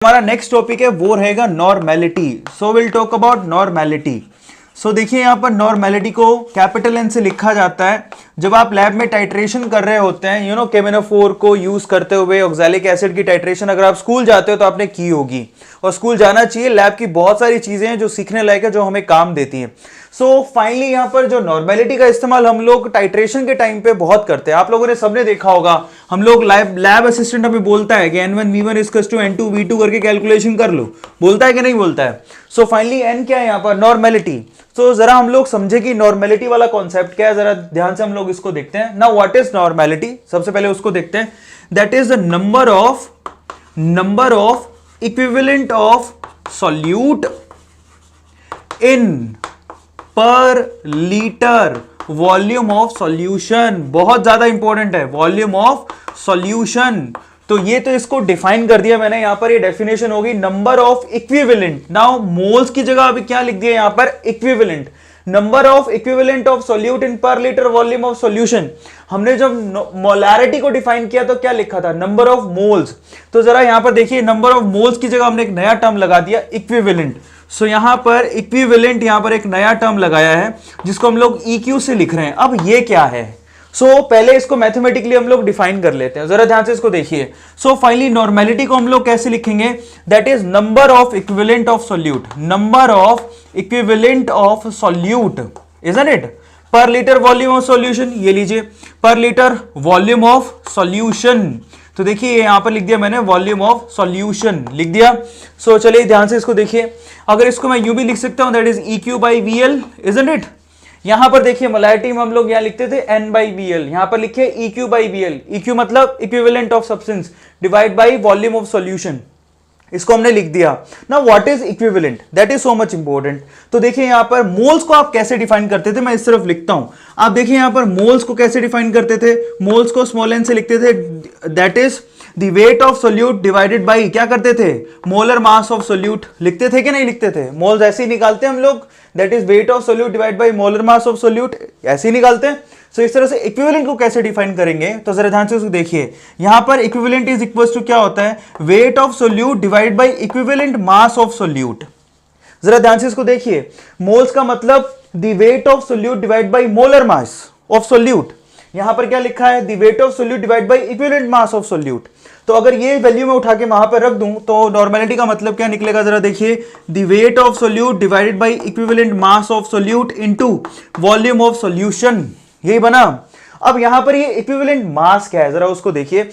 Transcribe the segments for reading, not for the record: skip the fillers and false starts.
हमारा next topic है वो रहेगा normality. So will talk about normality. So देखिए यहाँ पर नॉर्मेलिटी को कैपिटल एन से लिखा जाता है जब आप लैब में टाइट्रेशन कर रहे होते हैं, केमिनोफोर को यूज करते हुए ऑक्सैलिक एसिड की टाइट्रेशन। अगर आप स्कूल जाते हो तो आपने की होगी और स्कूल जाना चाहिए। लैब की बहुत सारी चीजें हैं जो सीखने लायक है, जो हमें काम देती हैं। सो फाइनली यहाँ पर जो नॉर्मेलिटी का इस्तेमाल हम लोग टाइट्रेशन के टाइम पे बहुत करते हैं। आप लोगों ने सबने देखा होगा, हम लोग लैब असिस्टेंट हमें बोलता है कि N1 V1 equals to N2 V2 करके कैलकुलेशन कर लो, बोलता है कि नहीं बोलता है। सो फाइनली N क्या है यहाँ पर? नॉर्मेलिटी। सो जरा हम लोग समझे कि नॉर्मेलिटी वाला कॉन्सेप्ट क्या है, जरा ध्यान से हम लोग इसको देखते हैं। Now what is normality? सबसे पहले उसको देखते हैं। That is the number of equivalent of solute in पर लीटर वॉल्यूम ऑफ सॉल्यूशन। बहुत ज्यादा इंपॉर्टेंट है, वॉल्यूम ऑफ सॉल्यूशन। तो ये तो इसको डिफाइन कर दिया मैंने, यहां पर ये डेफिनेशन होगी number of equivalent. Now moles की जगह अभी क्या लिख दिया यहां पर? Equivalent. Number of equivalent of solute in पर लीटर वॉल्यूम ऑफ सॉल्यूशन। हमने जब मोलैरिटी को डिफाइन किया तो क्या लिखा था? Number of moles. तो जरा यहां पर देखिए, नंबर ऑफ मोल्स की जगह हमने एक नया टर्म लगा दिया, इक्विवेलेंट। सो यहां पर इक्विवेलेंट, यहां पर एक नया टर्म लगाया है जिसको हम लोग EQ से लिख रहे हैं। अब ये क्या है? पहले इसको मैथमेटिकली हम लोग डिफाइन कर लेते हैं, जरा ध्यान से इसको देखिए। फाइनली नॉर्मेलिटी को हम लोग कैसे लिखेंगे? That is number of equivalent of solute. Number of equivalent of solute, isn't it? पर लीटर वॉल्यूम ऑफ सॉल्यूशन। ये लीजिए, पर लीटर वॉल्यूम ऑफ सॉल्यूशन। तो देखिए यहां पर लिख दिया मैंने, वॉल्यूम ऑफ सॉल्यूशन लिख दिया। चलिए ध्यान से इसको देखिए। अगर इसको मैं यूं भी लिख सकता हूं, that is EQ by VL, isn't it? यहां पर देखिए मोलैरिटी में हम लोग यहां लिखते थे N बाई VL, यहां पर लिखिए EQ बाई VL। EQ मतलब equivalent of substance divide by volume of solution. इसको हमने लिख दिया। Now what is equivalent? That is so much important. तो देखिए यहां पर मोल्स को आप कैसे डिफाइन करते थे, मैं इस तरफ लिखता हूं। आप देखिए यहां पर मोल्स को कैसे डिफाइन करते थे? मोल्स को स्मॉल n से लिखते थे, that is the weight of solute divided by, क्या करते थे? Molar mass of solute. लिखते थे कि नहीं लिखते थे? मोल्स ऐसे ही निकालते हैं हम लोग, that is weight of solute divide by molar mass of solute, ऐसे ही निकालते हैं। इस तरह से इक्विवेलेंट को कैसे डिफाइन करेंगे? तो जरा ध्यान से उसको देखिए। यहां पर इक्विवेलेंट इज इक्वल्स टू क्या होता है? Weight of solute divide by equivalent mass of solute. जरा ध्यान से इसको देखिए। मोल्स का मतलब the weight of solute divide by molar mass of solute. यहां पर क्या लिखा है? The weight of solute divide by equivalent mass of solute. तो अगर ये वैल्यू में उठा के वहां पर रख दूं तो नॉर्मेलिटी का मतलब क्या निकलेगा? जरा देखिए, the weight of solute divided by equivalent mass of solute into volume of solution. यही बना। अब यहां पर ये इक्विवेलेंट मास क्या है, जरा उसको देखिए।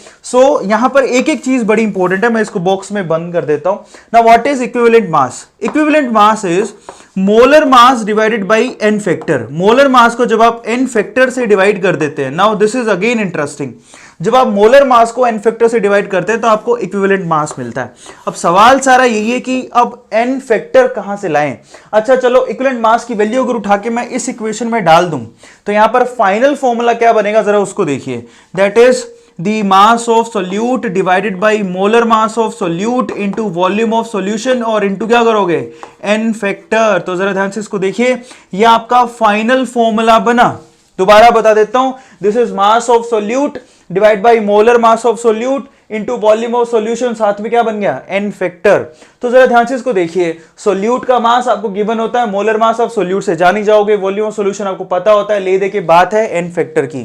यहां पर एक एक चीज बड़ी इंपॉर्टेंट है, मैं इसको बॉक्स में बंद कर देता हूं। Now what is equivalent mass? Equivalent mass is molar mass divided by n factor. Molar mass को जब आप n फैक्टर से डिवाइड कर देते हैं, now this is again interesting. जब आप मोलर मास को n फैक्टर से डिवाइड करते हैं तो आपको इक्विवेलेंट मास मिलता है। अब सवाल सारा यही है कि अब n फैक्टर कहां से लाएं? अच्छा चलो, इक्विवेलेंट मास की वैल्यू अगर उठा के मैं इस इक्वेशन में डाल दूं तो यहां पर फाइनल फॉर्मूला क्या बनेगा, जरा उसको देखिए। That is the mass of solute divided by molar mass of solute into volume of solution, और इनटू क्या करोगे? n factor. तो जरा ध्यान से इसको देखिए, ये आपका फाइनल फॉर्मूला बना। दोबारा बता देता हूं, this is mass of solute divide by molar mass of solute into volume of solution, साथ में क्या बन गया? n factor. तो जरा ध्यान से इसको देखिए। सोल्यूट का मास आपको गिवन होता है, मोलर मास ऑफ सोल्यूट से जान ही जाओगे, वॉल्यूम ऑफ सॉल्यूशन आपको पता होता है, ले दे के बात है n फैक्टर की।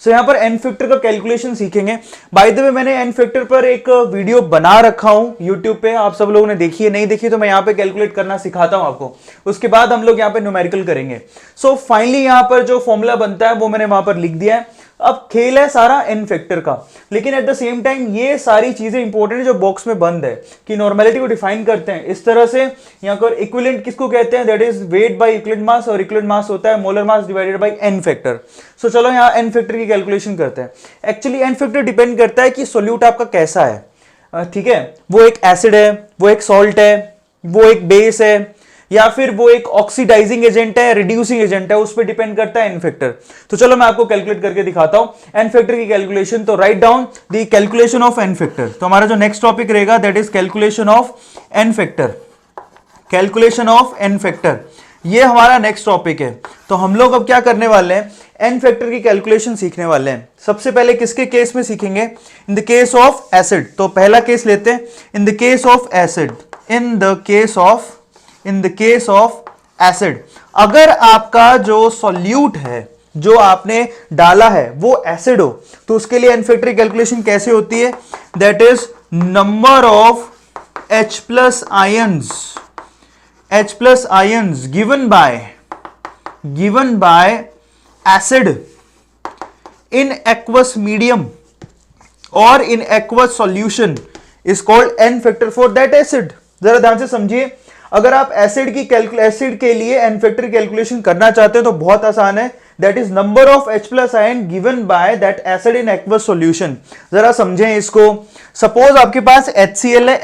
यहां पर n फैक्टर का कैलकुलेशन सीखेंगे। बाय द वे मैंने n फैक्टर पर एक वीडियो बना रखा हूं यूट्यूब पे, आप सब लोगों ने देखी है, नहीं देखी तो मैं यहां पे कैलकुलेट करना सिखाता हूं आपको। उसके बाद हम लोग यहां पे न्यूमेरिकल करेंगे। फाइनली यहां पर जो फॉर्मूला बनता है वो मैंने वहां पर लिख दिया है। अब खेल है सारा n फैक्टर का, लेकिन एट द सेम टाइम ये सारी चीजें इंपॉर्टेंट है जो बॉक्स में बंद है, कि नॉर्मेलिटी को डिफाइन करते हैं इस तरह से। यहां पर इक्विवेलेंट किसको कहते हैं? That is weight by equivalent mass, और इक्विवेलेंट मास होता है molar mass divided bye n factor. चलो यहां n फैक्टर की कैलकुलेशन करते हैं। एक्चुअली n फैक्टर डिपेंड करता है कि सोल्यूट आपका कैसा है, ठीक है? वो एक एसिड है, वो एक सॉल्ट है, वो एक बेस है, या फिर वो एक ऑक्सीडाइजिंग एजेंट है, रिड्यूसिंग एजेंट है, उस पर डिपेंड करता है n फैक्टर। तो चलो मैं आपको कैलकुलेट करके दिखाता हूं n फैक्टर की कैलकुलेशन। तो write down the calculation of n factor. तो हमारा जो नेक्स्ट टॉपिक रहेगा that is calculation of n factor. Calculation of n factor, ये हमारा नेक्स्ट टॉपिक है। तो हम लोग अब क्या करने वाले हैं? एन फैक्टर की कैलकुलेशन सीखने वाले हैं। सबसे पहले किसके केस में सीखेंगे? In the case of acid. तो पहला केस लेते हैं, in the case of acid. In the case of acid, अगर आपका जो सॉल्यूट है, जो आपने डाला है वो एसिड हो, तो उसके लिए एन फैक्टर कैलकुलेशन कैसे होती है? That is number of H plus ions given by acid in aqueous medium और in aqueous solution is called n factor for that acid. जरा ध्यान से समझिए, अगर आप एसिड के लिए एन फैक्टर कैलकुलेशन करना चाहते हैं तो बहुत आसान है। That is number of H plus ion given by that acid in aqueous solution. जरा समझें इसको। सपोज आपके पास HCl है,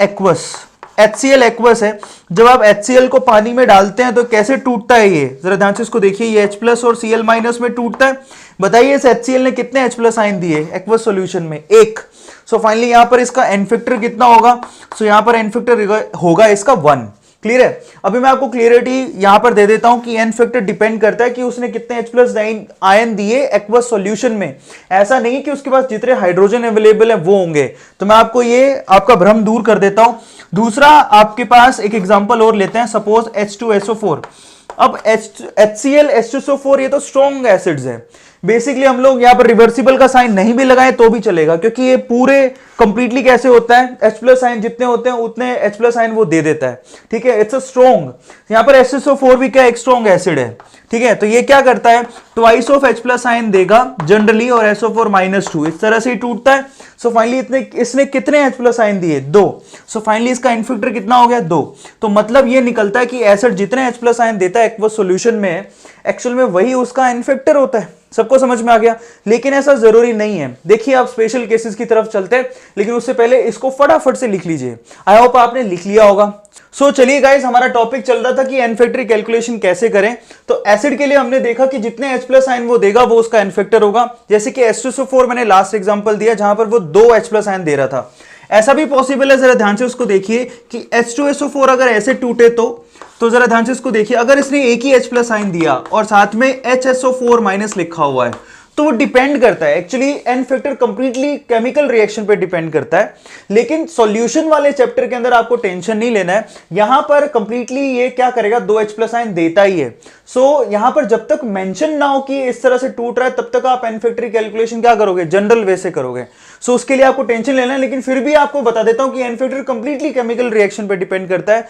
HCl एक्वस है। जब आप HCl को पानी में डालते हैं तो कैसे टूटता है ये? जरा ध्यान से इसको देखिए, ये H प्लस और Cl माइनस में टूटता है। बताइए इस HCl ने कितने H प्लस आयन दिए एक्वस सॉल्यूशन में? 1। सो फाइनली यहां पर इसका एन फैक्टर कितना होगा? सो यहां पर एन फैक्टर होगा इसका 1। क्लियर है? अभी मैं आपको क्लियरिटी यहां पर दे देता हूं कि एन फैक्टर डिपेंड करता है कि उसने कितने H प्लस आयन दिए एक्वस सॉल्यूशन में। ऐसा नहीं कि उसके पास जितने हाइड्रोजन अवेलेबल है वो होंगे। तो मैं आपको ये आपका भ्रम दूर कर देता हूं। दूसरा आपके पास एक एग्जांपल और लेते हैं, सपोज H2SO4। अब HCl H2SO4 ये तो स्ट्रॉन्ग एसिड्स है। बेसिकली हम लोग यहाँ पर रिवर्सिबल का साइन नहीं भी लगाए तो भी चलेगा, क्योंकि ये पूरे कंप्लीटली कैसे होता है, H प्लस आयन जितने होते हैं उतने H प्लस आयन वो दे देता है। ठीक है, इट्स अ स्ट्रॉन्ग। यहाँ पर H2SO4 भी क्या एक स्ट्रॉन्ग एसिड है। ठीक है, तो ये क्या करता है, twice of H plus ion देगा जनरली और SO4-2 इस तरह से ही टूटता है। सो फाइनली इसने कितने H प्लस आयन दिए? 2। सो फाइनली इसका एन फैक्टर कितना हो गया? 2। तो मतलब ये निकलता है कि एसिड जितने H प्लस आयन देता है एक्वस सॉल्यूशन में, एक्चुअल में वही उसका एन फैक्टर होता है। सबको समझ में आ गया? लेकिन ऐसा जरूरी नहीं है। देखिए आप स्पेशल केसेस की तरफ चलते हैं, लेकिन उससे पहले इसको फटाफट से लिख लीजिए। आई होप आपने लिख लिया होगा। सो चलिए गाइस, हमारा टॉपिक चल रहा था कि एन फैक्टर कैलकुलेशन कैसे करें। तो एसिड के लिए हमने देखा कि जितने H प्लस आयन वो देगा वो उसका एन फैक्टर होगा। जैसे कि H2SO4 मैंने लास्ट एग्जांपल दिया जहां पर वो 2 H प्लस आयन दे रहा था। ऐसा भी पॉसिबल है, जरा ध्यान से उसको देखिए कि H2SO4 अगर ऐसे टूटे तो जरा ध्यान से इसको देखिए, अगर इसने एक ही H प्लस आयन दिया और साथ में HSO4 माइनस लिखा हुआ है तो वो डिपेंड करता है। Actually an factor completely chemical reaction पे डिपेंड करता है, लेकिन सॉल्यूशन वाले चैप्टर के अंदर आपको टेंशन नहीं लेना है। यहां पर कंप्लीटली ये क्या करेगा, 2 H प्लस आयन देता ही है। सो यहां पर जब तक मेंशन ना हो कि इस तरह से टूट रहा है तब तक आप एन फैक्टर कैलकुलेशन क्या करोगे, जनरल वे से करोगे। सो उसके लिए आपको टेंशन लेना है, लेकिन फिर भी आपको बता देता हूं कि n factor completely chemical reaction पे डिपेंड करता है,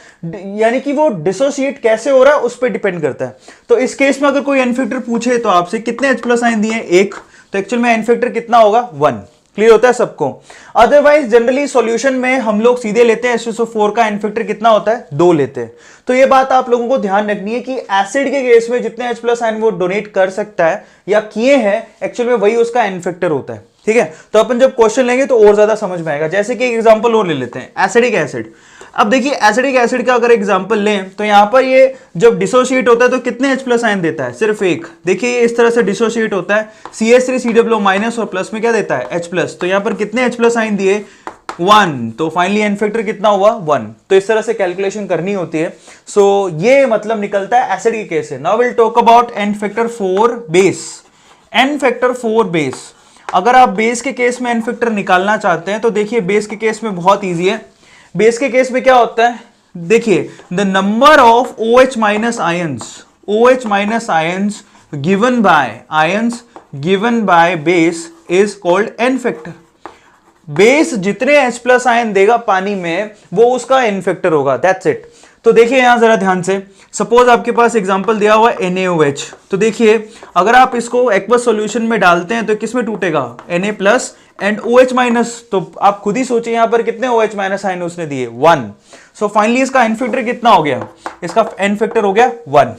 यानी कि वो डिसोसिएट कैसे हो रहा है उस पर डिपेंड करता है। तो इस केस में अगर कोई एन फैक्टर पूछे तो आपसे कितने H प्लस आयन दिए? 1। तो एक्चुअल में एन फैक्टर कितना होगा? 1। क्लियर होता है सबको? अदरवाइज जनरली सॉल्यूशन में हम लोग सीधे लेते हैं H2SO4 का एन फैक्टर कितना होता है? 2 लेते हैं। तो ये बात आप लोगों को ध्यान रखनी है कि एसिड के केस में जितने H प्लस आयन वो डोनेट कर सकता है या किए हैं, एक्चुअल में वही उसका एन फैक्टर होता है। ठीक है, तो अपन जब क्वेश्चन लेंगे तो और ज्यादा समझ में आएगा। जैसे कि एक एग्जांपल और ले लेते हैं, एसिडिक एसिड। अब देखिए एसिडिक एसिड का अगर एग्जांपल लें तो यहां पर ये जब डिसोशिएट होता है तो कितने H प्लस आयन देता है? सिर्फ 1। देखिए ये इस तरह से डिसोशिएट होता है, CH3COO माइनस और प्लस में क्या देता है? H plus. तो यहां पर कितने H प्लस आयन दिए? 1। तो फाइनली एन फैक्टर कितना हुआ? 1। तो इस तरह से कैलकुलेशन करनी होती है। सो ये मतलब निकलता है एसिड के केस से। Now will talk about n factor for base. N factor for base, अगर आप बेस के केस में एन फैक्टर निकालना चाहते हैं तो देखिए बेस के केस में बहुत ईजी है। बेस के केस में क्या होता है, देखिए the number of OH minus ions given by base is called n factor. Base जितने H प्लस आयन देगा पानी में वो उसका एन फैक्टर होगा। That's it. तो देखिए यहां जरा ध्यान से, सपोज आपके पास एग्जांपल दिया हुआ है NaOH। तो देखिए अगर आप इसको एक्वस सॉल्यूशन में डालते हैं तो किस में टूटेगा? Na plus and OH minus. तो आप खुद ही सोचिए यहां पर कितने OH माइनस आयन उसने दिए? 1। सो फाइनली इसका एन फैक्टर कितना हो गया? इसका एन फैक्टर हो गया 1।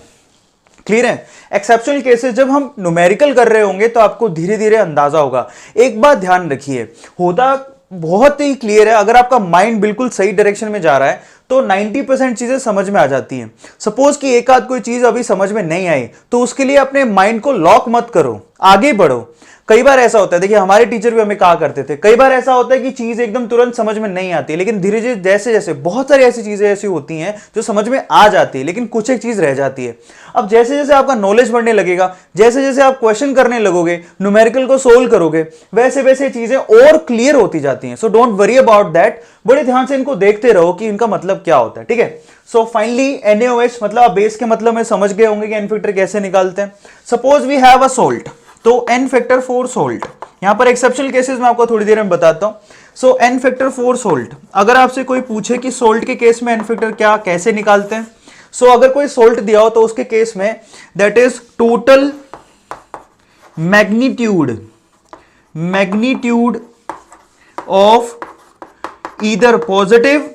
क्लियर है? एक्सेप्शनल केसेस जब हम न्यूमेरिकल कर रहे होंगे तो आपको धीरे धीरे अंदाजा होगा। एक बात ध्यान रखिए, होता बहुत ही क्लियर है, अगर आपका माइंड बिल्कुल सही डायरेक्शन में जा रहा है तो 90% चीजें समझ में आ जाती हैं। सपोज कि एक आध कोई चीज अभी समझ में नहीं आई तो उसके लिए अपने माइंड को लॉक मत करो, आगे बढ़ो। कई बार ऐसा होता है, देखिए हमारे टीचर भी हमें कहा करते थे, कई बार ऐसा होता है कि चीज एकदम तुरंत समझ में नहीं आती, लेकिन धीरे धीरे जैसे जैसे बहुत सारी ऐसी चीजें ऐसी होती हैं जो समझ में आ जाती है, लेकिन कुछ एक चीज रह जाती है। अब जैसे जैसे आपका नॉलेज बढ़ने लगेगा, जैसे जैसे आप क्वेश्चन करने लगोगे, न्यूमेरिकल को सोल्व करोगे, वैसे वैसे चीजें और क्लियर होती जाती हैं। So don't worry about that, बड़े ध्यान से इनको देखते रहो कि इनका मतलब क्या होता है, ठीक है। सो फाइनली NaOH मतलब आप बेस के मतलब में समझ गए होंगे कि एन फैक्टर कैसे निकालते हैं। Suppose we have a salt, तो n फैक्टर 4 सोल्ट, यहां पर एक्सेप्शनल केसेस मैं आपको थोड़ी देर में बताता हूं। सो n फैक्टर 4 सोल्ट, अगर आपसे कोई पूछे कि सोल्ट के केस में n फैक्टर क्या कैसे निकालते हैं, सो अगर कोई सोल्ट दिया हो तो उसके केस में that is total magnitude of either positive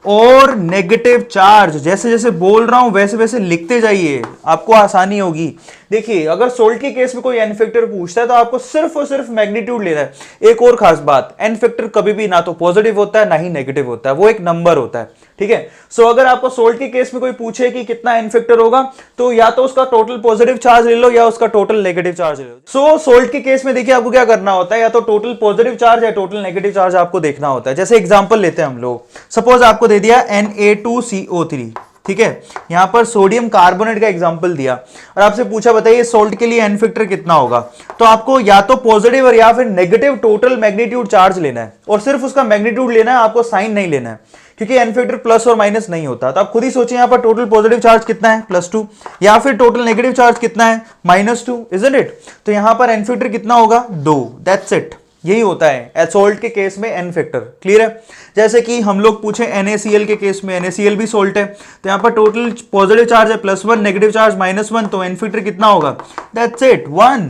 और नेगेटिव चार्ज। जैसे जैसे बोल रहा हूं वैसे वैसे लिखते जाइए, आपको आसानी होगी। देखिए अगर सोल्ट के केस में कोई एन फैक्टर पूछता है तो आपको सिर्फ और सिर्फ मैग्नीट्यूड लेना है। एक और खास बात, एन फैक्टर कभी भी ना तो पॉजिटिव होता है ना ही नेगेटिव होता है, वो एक नंबर होता है, ठीक है। सो अगर आपको सोल्ट के केस में कोई पूछे कि कितना एन फैक्टर होगा, तो या तो उसका टोटल पॉजिटिव चार्ज ले लो या उसका टोटल नेगेटिव चार्ज ले लो। सो सोल्ट के केस में देखिए आपको क्या करना होता है, या तो टोटल पॉजिटिव चार्ज या टोटल नेगेटिव चार्ज आपको देखना होता है। जैसे एग्जांपल लेते हैं हम लोग, सपोज आपको दे दिया Na2CO3, ठीक है, यहां पर सोडियम कार्बोनेट का एग्जांपल दिया और आपसे पूछा बताइए सोल्ट के लिए एन फैक्टर कितना होगा, तो आपको या तो पॉजिटिव और या फिर नेगेटिव टोटल मैग्नीट्यूड चार्ज लेना है, और सिर्फ उसका मैग्नीट्यूड लेना है, आपको साइन नहीं लेना है, क्योंकि एन फैक्टर प्लस और माइनस नहीं होता। तो आप खुद ही सोचिए यहां पर टोटल पॉजिटिव चार्ज कितना है, +2, या फिर टोटल नेगेटिव चार्ज कितना है, -2, इजंट इट। तो यहां पर एन फैक्टर कितना होगा, 2, दैट्स इट। यही होता है सोल्ट के केस में एन फैक्टर, क्लियर है। जैसे कि हम लोग पूछे NaCl के केस में, NaCl भी सोल्ट है, तो यहां पर टोटल पॉजिटिव चार्ज है +1, नेगेटिव चार्ज -1, तो एन फैक्टर कितना होगा, दैट्स इट, 1,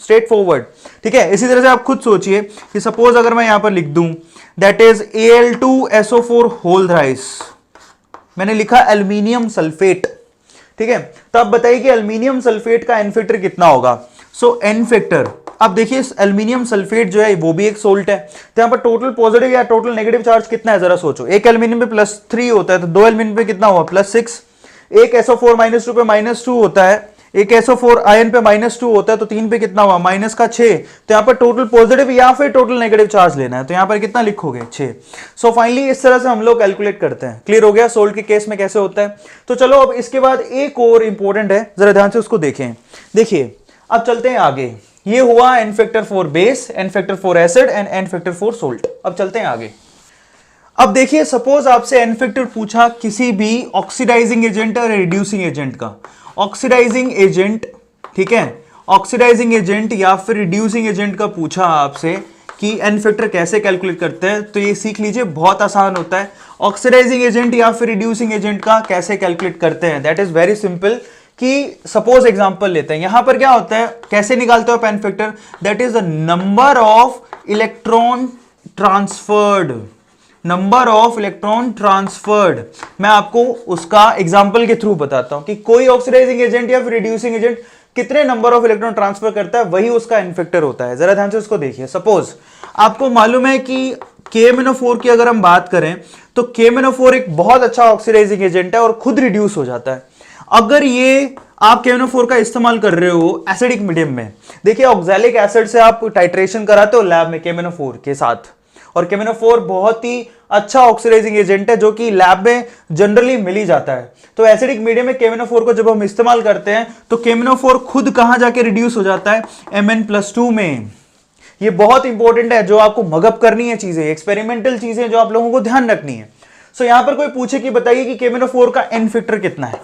स्ट्रेट फॉरवर्ड, ठीक है। इसी तरह से आप खुद सोचिए कि सपोज अगर मैं यहां पर लिख दूं that is Al2SO4 whole thrice, मैंने लिखा एल्यूमिनियम सल्फेट, ठीक है। तो आप बताइए कि एल्यूमिनियम सल्फेट का एन फैक्टर कितना होगा। सो एन फैक्टर, अब देखिए एल्यूमिनियम सल्फेट जो है वो भी एक सोल्ट है, तो यहां पर टोटल पॉजिटिव या टोटल नेगेटिव चार्ज कितना है जरा सोचो। एक एल्यूमिनियम पे +3 होता है, तो दो एल्यूमिनियम पे कितना हुआ, +6। एक SO4 -2 पे -2 होता है, एक SO4 आयन पे -2 होता है, तो 3 पे कितना हुआ, -6। तो यहां पर टोटल पॉजिटिव या फिर टोटल नेगेटिव चार्ज लेना है, तो यहां पर कितना लिखोगे, 6। सो फाइनली इस तरह से हम लोग कैलकुलेट करते हैं। क्लियर हो गया सोल्ट के केस में कैसे होता है। तो चलो अब इसके बाद एक और इंपॉर्टेंट है, जरा ध्यान से उसको देखें। देखिए अब चलते हैं आगे, ये हुआ n factor 4 base, n factor 4 acid and n factor 4 salt. अब चलते हैं आगे। अब देखिए सपोज आपसे एन फैक्टर पूछा किसी भी ऑक्सीडाइजिंग एजेंट और रिड्यूसिंग एजेंट का, ऑक्सीडाइजिंग एजेंट, ठीक है, ऑक्सीडाइजिंग एजेंट या फिर रिड्यूसिंग एजेंट का पूछा आपसे कि एन फैक्टर कैसे कैलकुलेट करते हैं, तो ये सीख लीजिए, बहुत आसान होता है। ऑक्सीडाइजिंग एजेंट या फिर रिड्यूसिंग एजेंट का कैसे कैलकुलेट करते हैं, दैट इज वेरी सिंपल। कि सपोज एग्जांपल लेते हैं, यहां पर क्या होता है, कैसे निकालते हो n factor, that is the number of electron transferred, number of electron transferred. मैं आपको उसका एग्जांपल के थ्रू बताता हूं कि कोई ऑक्सीडाइजिंग एजेंट या फिर रिड्यूसिंग एजेंट कितने नंबर ऑफ इलेक्ट्रॉन ट्रांसफर करता है, वही उसका एन फैक्टर होता है। जरा ध्यान से उसको देखिए। सपोज आपको मालूम है कि KMnO4 की अगर हम बात करें तो KMnO4 एक बहुत अच्छा ऑक्सीडाइजिंग एजेंट है और खुद रिड्यूस हो जाता है। अगर ये आप KMnO4 का इस्तेमाल कर रहे हो एसिडिक मीडियम में, देखिए ऑक्सैलिक एसिड से आप टाइट्रेशन कराते हो लैब में KMnO4 के साथ, और KMnO4 बहुत ही अच्छा ऑक्सीडाइजिंग एजेंट है जो कि लैब में जनरली मिल ही जाता है। तो एसिडिक मीडियम में KMnO4 को जब हम इस्तेमाल करते हैं तो KMnO4 खुद कहां जाके रिड्यूस हो जाता है, Mn+2 में। ये बहुत इंपॉर्टेंट है, जो आपको मगअप करनी है चीजें, एक्सपेरिमेंटल चीजें जो आप लोगों को ध्यान रखनी है। सो यहां पर कोई पूछे कि बताइए कि KMnO4 का एन फैक्टर कितना है,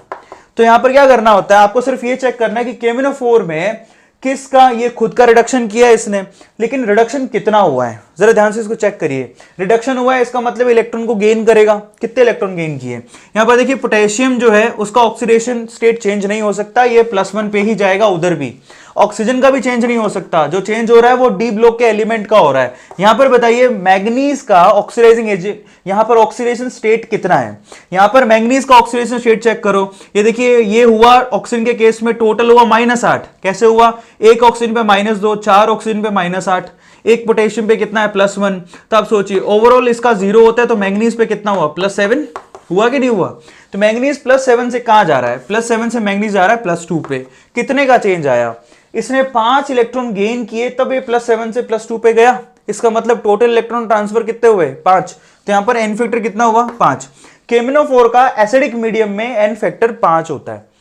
तो यहां पर क्या करना होता है, आपको सिर्फ ये चेक करना है कि KMnO4 में किसका ये खुद का रिडक्शन किया है इसने, लेकिन रिडक्शन कितना हुआ है, जरा ध्यान से इसको चेक करिए। रिडक्शन हुआ है इसका मतलब इलेक्ट्रॉन को गेन करेगा, कितने इलेक्ट्रॉन गेन किए। यहां पर देखिए पोटेशियम जो है उसका ऑक्सीडेशन स्टेट चेंज नहीं हो सकता, ये +1 पे ही जाएगा, उधर भी ऑक्सीजन का भी चेंज नहीं हो सकता, जो चेंज हो रहा है वो डी ब्लॉक के एलिमेंट का हो रहा है। यहां पर बताइए मैग्नीज का ऑक्सीडाइजिंग एजेंट, यहां पर ऑक्सीडेशन स्टेट कितना है, यहां पर मैग्नीज का ऑक्सीडेशन स्टेट चेक करो। ये देखिए ये हुआ ऑक्सीजन के केस में टोटल हुआ -8, कैसे हुआ, एक ऑक्सीजन पे -2, 4 ऑक्सीजन पे -8, एक पोटेशियम पे कितना है +1। तो आप सोचिए ओवरऑल इसका 0 होता है तो मैग्नीज पे कितना हुआ, +7 हुआ कि नहीं हुआ। तो मैग्नीज +7 से कहां जा रहा है, +7 से मैग्नीज जा रहा है +2 पे, कितने का चेंज आया, इसने 5 इलेक्ट्रॉन गेन किए तब ये +7 से +2 पे गया। इसका मतलब टोटल इलेक्ट्रॉन ट्रांसफर कितने हुए? 5। तो यहां पर एन फैक्टर कितना हुआ? 5। KMnO4 का एसिडिक मीडियम में एन फैक्टर 5 होता है।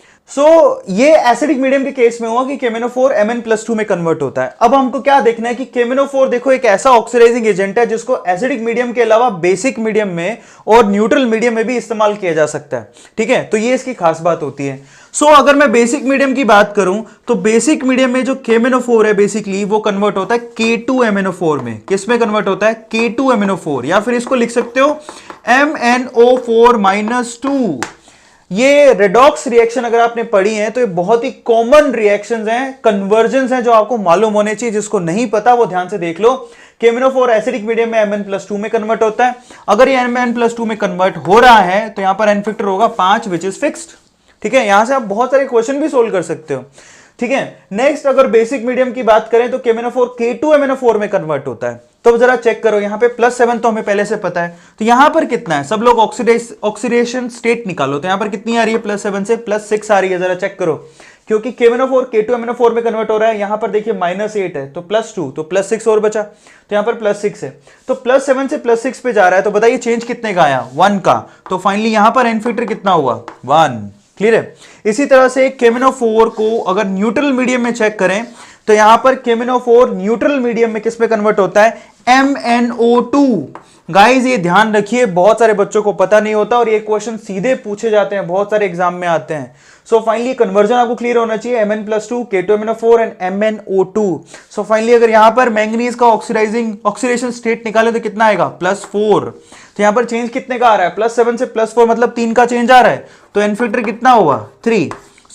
ये एसिडिक मीडियम के केस में हुआ कि KMnO4 Mn+2 में कन्वर्ट होता है। अब हमको क्या देखना है कि KMnO4 देखो एक ऐसा ऑक्सीडाइजिंग एजेंट है जिसको एसिडिक मीडियम के अलावा बेसिक मीडियम में और न्यूट्रल मीडियम में भी इस्तेमाल किया जा सकता है। ठीक है, तो ये इसकी खास बात होती है। अगर मैं बेसिक मीडियम की बात करूं तो बेसिक मीडियम में जो KMnO4 है बेसिकली वो कन्वर्ट होता है K2MnO4 में। किस में कन्वर्ट होता है? K2MnO4, या फिर इसको लिख सकते हो MnO4-2। ये रेडॉक्स रिएक्शन अगर आपने पढ़ी है तो ये बहुत ही कॉमन रिएक्शंस हैं, कन्वर्जन्स हैं जो आपको मालूम होने चाहिए। जिसको नहीं पता वो ध्यान से देख लो। KMnO4 एसिडिक मीडियम में Mn+2 में कन्वर्ट होता है। अगर ये Mn+2 में कन्वर्ट हो रहा है तो यहां पर एन फैक्टर होगा 5 विच इज फिक्स्ड। ठीक है, यहां से आप बहुत सारे क्वेश्चन भी सोल्व कर सकते हो। ठीक है, नेक्स्ट अगर बेसिक मीडियम की बात करें तो KMnO4 K2MnO4 में कन्वर्ट होता है। तो जरा चेक करो, यहां पे +7 तो हमें पहले से पता है, तो यहां पर कितना है? सब लोग ऑक्सीडेशन स्टेट निकालो। तो यहां पर कितनी आ रही है? +7 से +6 आ रही है। जरा चेक करो, क्योंकि KMnO4 K2MnO4 में कन्वर्ट हो रहा है। यहां पर देखिए -8 है तो +2, तो +6 और बचा, तो यहां पर +6 है। तो +7 से +6 पे जा रहा है, तो बताइए चेंज कितने का आया? 1 का। तो फाइनली यहां पर एन फैक्टर कितना हुआ? 1। क्लियर है? इसी तरह से KMnO4 को अगर न्यूट्रल मीडियम में चेक करें तो यहां पर KMnO4 न्यूट्रल मीडियम में किस पे कन्वर्ट होता है? MnO2। गाइस ये ध्यान रखिए, बहुत सारे बच्चों को पता नहीं होता और ये क्वेश्चन सीधे पूछे जाते हैं, बहुत सारे एग्जाम में आते हैं। फाइनली कन्वर्जन आपको क्लियर होना चाहिए। Mn+2 K2MnO4 and MnO2। Finally अगर यहां पर मैंगनीज का ऑक्सीडेशन स्टेट निकाले तो कितना आएगा? +4। तो यहां पर चेंज कितने का आ रहा है? +7 से +4 मतलब 3 का चेंज आ रहा है। तो एन फैक्टर कितना हुआ? 3।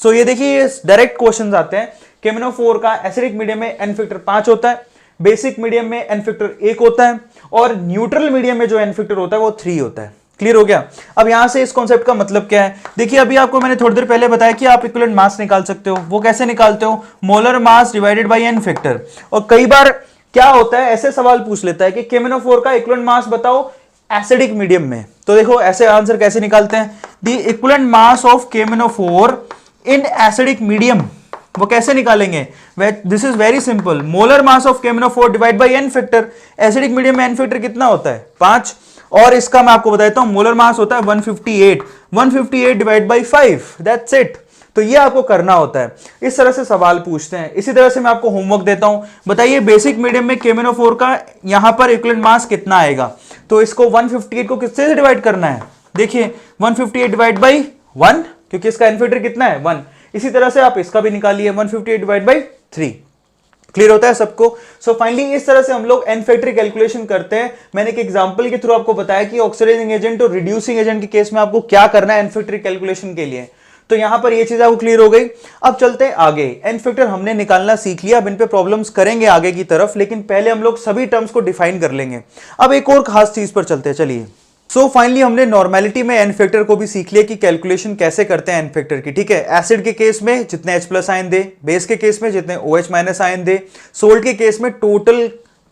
ये देखिए डायरेक्ट क्वेश्चन आते हैं। KMnO4 का एसिडिक मीडियम में एन फैक्टर 5 होता है, बेसिक मीडियम में एन फैक्टर 1 होता है, और न्यूट्रल मीडियम में जो एन फैक्टर होता है वो 3 होता है। क्लियर हो गया? अब यहां से इस कॉन्सेप्ट का मतलब क्या है? देखिए अभी आपको मैंने थोड़ी देर पहले बताया कि आप इक्विवेलेंट मास निकाल सकते हो। वो कैसे निकालते हो? Molar mass divided by n factor. और कई बार क्या होता है, ऐसे सवाल पूछ लेता है कि KMnO4 का इक्विवेलेंट मास बताओ एसिडिक मीडियम में। तो देखो ऐसे आंसर कैसे निकालते हैं? The equivalent mass of KMnO4 in acidic medium. वो कैसे निकालेंगे? This is very simple. Molar mass of KMnO4 divide by n factor. Acidic medium में एन फैक्टर कितना होता है? 5। और इसका मैं आपको बताता हूं, मोलर मास होता है 158। 158 डिवाइड बाय 5, दैट्स इट। तो ये आपको करना होता है। इस तरह से सवाल पूछते हैं। इसी तरह से मैं आपको होमवर्क देता हूं। बताइए बेसिक मीडियम में KMnO4 का यहां पर इक्विवेलेंट मास कितना आएगा? तो इसको 158 को किससे से डिवाइड करना है? देखिए 158 डिवाइड बाई 1, क्योंकि इसका एन फैक्टर कितना है? 1। इसी तरह से आप इसका भी निकालिए 158 डिवाइड बाई 3। क्लियर होता है सबको? फाइनली इस तरह से हम लोग एन फैक्टर कैलकुलेशन करते हैं। मैंने एक एग्जांपल के थ्रू आपको बताया कि ऑक्सीडाइजिंग एजेंट और रिड्यूसिंग एजेंट के केस में आपको क्या करना है एन फैक्टर कैलकुलेशन के लिए। तो यहां पर ये चीज आपको क्लियर हो गई। अब चलते हैं आगे। एन फैक्टर हमने निकालना सीख लिया, अब इन पे प्रॉब्लम्स करेंगे आगे की तरफ, लेकिन पहले हम लोग सभी टर्म्स को डिफाइन कर लेंगे। अब एक और खास चीज पर चलते हैं, चलिए। फाइनली हमने नॉर्मेलिटी में एन फैक्टर को भी सीख लिया कि कैलकुलेशन कैसे करते हैं एन फैक्टर की। ठीक है, एसिड के केस में जितने H+ आयन दे, बेस के केस में जितने OH- आयन दे, सोल्ट के केस में टोटल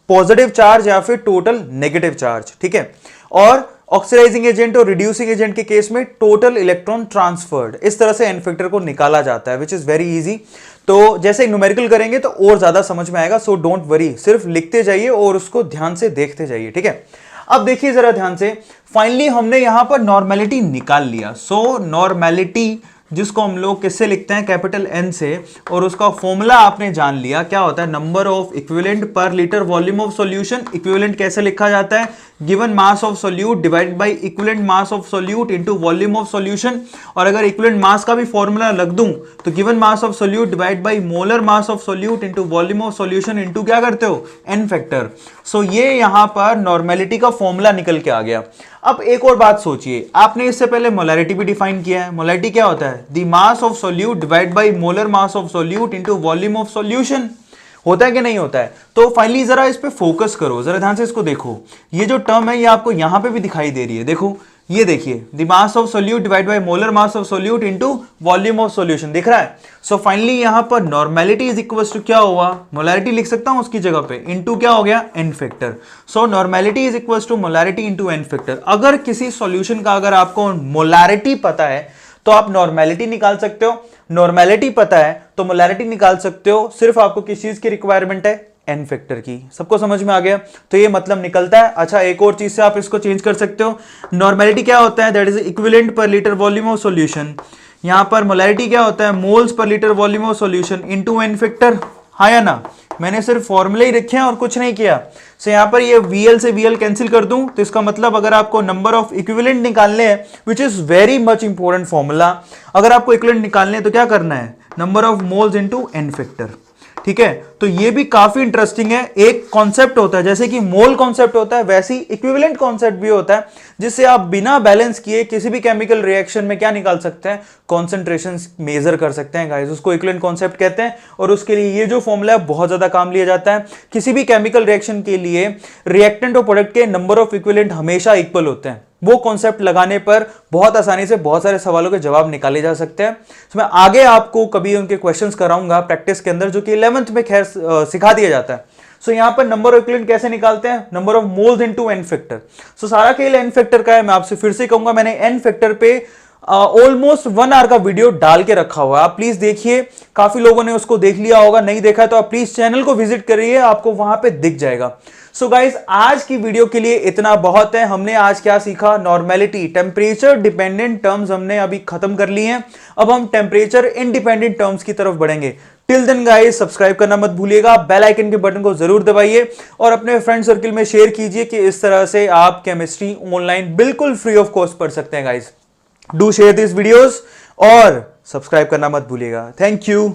पॉजिटिव चार्ज या फिर टोटल नेगेटिव चार्ज। ठीक है, और ऑक्सीडाइजिंग एजेंट और रिड्यूसिंग एजेंट के केस में टोटल इलेक्ट्रॉन ट्रांसफर्ड। इस तरह से एन फैक्टर को निकाला जाता है, विच इज वेरी इजी। तो जैसे न्यूमेरिकल करेंगे तो और ज्यादा समझ में आएगा। डोंट वरी, सिर्फ लिखते जाइए और उसको ध्यान से देखते जाइए। ठीक है, अब देखिए जरा ध्यान से। फाइनली हमने यहां पर नॉर्मेलिटी निकाल लिया। नॉर्मेलिटी जिसको हम लोग किससे लिखते हैं? कैपिटल N से, और उसका फॉर्मूला आपने जान लिया। क्या होता है? Number of equivalent per litre volume of solution. Equivalent कैसे लिखा जाता है? Given mass of solute divide by equivalent mass of solute into volume of solution. और अगर इक्विवेलेंट मास का भी फॉर्मूला लग दूं तो given mass of solute divide by molar mass of solute into volume of solution into क्या करते हो? N factor. ये यहां पर नॉर्मेलिटी का फॉर्मूला निकल के आ गया। अब एक और बात सोचिए, आपने इससे पहले मोलैरिटी भी डिफाइन किया है। मोलैरिटी क्या होता है? The mass of solute divide by molar mass of solute into volume of solution. होता है कि नहीं होता है? तो फाइनली जरा इस पे फोकस करो, जरा ध्यान से इसको देखो। ये जो टर्म है ये आपको यहां पे भी दिखाई दे रही है। देखो ये देखिए, the mass of solute divide by molar mass of solute into volume of solution, दिख रहा है? फाइनली यहां पर नॉर्मेलिटी इज इक्वल टू क्या हुआ? मोलैरिटी लिख सकता हूं उसकी जगह पे, इनटू क्या हो गया? N factor. Normality is equal to molarity into n factor. अगर किसी सॉल्यूशन का अगर आपको मोलैरिटी पता है तो आप नॉर्मेलिटी निकाल सकते हो। नॉर्मेलिटी पता है तो मोलैरिटी निकाल सकते हो। सिर्फ आपको किस चीज की रिक्वायरमेंट है? एन फैक्टर की। सबको समझ में आ गया? तो ये मतलब निकलता है। अच्छा, एक और चीज से आप इसको चेंज कर सकते हो। नॉर्मेलिटी क्या होता है? That is equivalent per litre volume of solution. यहां पर मोलैरिटी क्या होता है? Moles per litre volume of solution into n factor. हाँ या ना? मैंने सिर्फ फॉर्मूले ही रखे हैं और कुछ नहीं किया। सो यहां पर ये VL से VL कैंसिल कर दूं तो इसका मतलब अगर आपको नंबर ऑफ इक्विवेलेंट निकालने हैं, which is very much important formula, अगर आपको इक्विवेलेंट निकालने हैं तो क्या करना है? Number of moles into n factor. ठीक है, तो ये भी काफी इंटरेस्टिंग है। एक कॉन्सेप्ट होता है, जैसे कि मोल कॉन्सेप्ट होता है वैसे ही इक्विवेलेंट कॉन्सेप्ट भी होता है, जिससे आप बिना बैलेंस किए किसी भी केमिकल रिएक्शन में क्या निकाल सकते हैं? कॉन्सेंट्रेशन मेजर कर सकते हैं गाइस। उसको इक्विवेलेंट कॉन्सेप्ट कहते हैं और उसके लिए ये जो फॉर्मूला है बहुत ज्यादा काम लिया जाता है। किसी भी केमिकल रिएक्शन के लिए रिएक्टेंट और प्रोडक्ट के नंबर ऑफ इक्विवेलेंट हमेशा इक्वल होते हैं। वो कॉन्सेप्ट लगाने पर बहुत आसानी से बहुत सारे सवालों के जवाब निकाले जा सकते हैं। तो मैं आगे आपको कभी उनके क्वेश्चंस कराऊंगा प्रैक्टिस के अंदर, जो कि 11th में खैर सिखा दिया जाता है। सो यहां पर नंबर ऑफ इक्विवेलेंट कैसे निकालते हैं? Number of moles into n factor. So सारा खेल एन फैक्टर का है। मैं आपसे फिर से कहूंगा, मैंने एन फैक्टर पे ऑलमोस्ट 1 आवर का वीडियो डाल के रखा हुआ है, आप प्लीज देखिए। काफी लोगों ने उसको देख लिया होगा, नहीं देखा है तो आप प्लीज चैनल को विजिट करिए, आपको वहां पे दिख जाएगा। सो गाइस, आज की वीडियो के लिए इतना बहुत है। हमने आज क्या सीखा? नॉर्मेलिटी, टेम्परेचर डिपेंडेंट टर्म्स हमने अभी खत्म कर ली हैं। अब हम टेम्परेचर इंडिपेंडेंट टर्म्स की तरफ बढ़ेंगे। टिल देन गाइस, सब्सक्राइब करना मत भूलिएगा, बेल आइकन के बटन को जरूर दबाइए और अपने फ्रेंड सर्कल में शेयर कीजिए कि इस तरह से आप केमिस्ट्री ऑनलाइन बिल्कुल फ्री ऑफ कॉस्ट पढ़ सकते हैं guys. Do share this videos और सब्सक्राइब करना मत भूलिएगा। Thank you.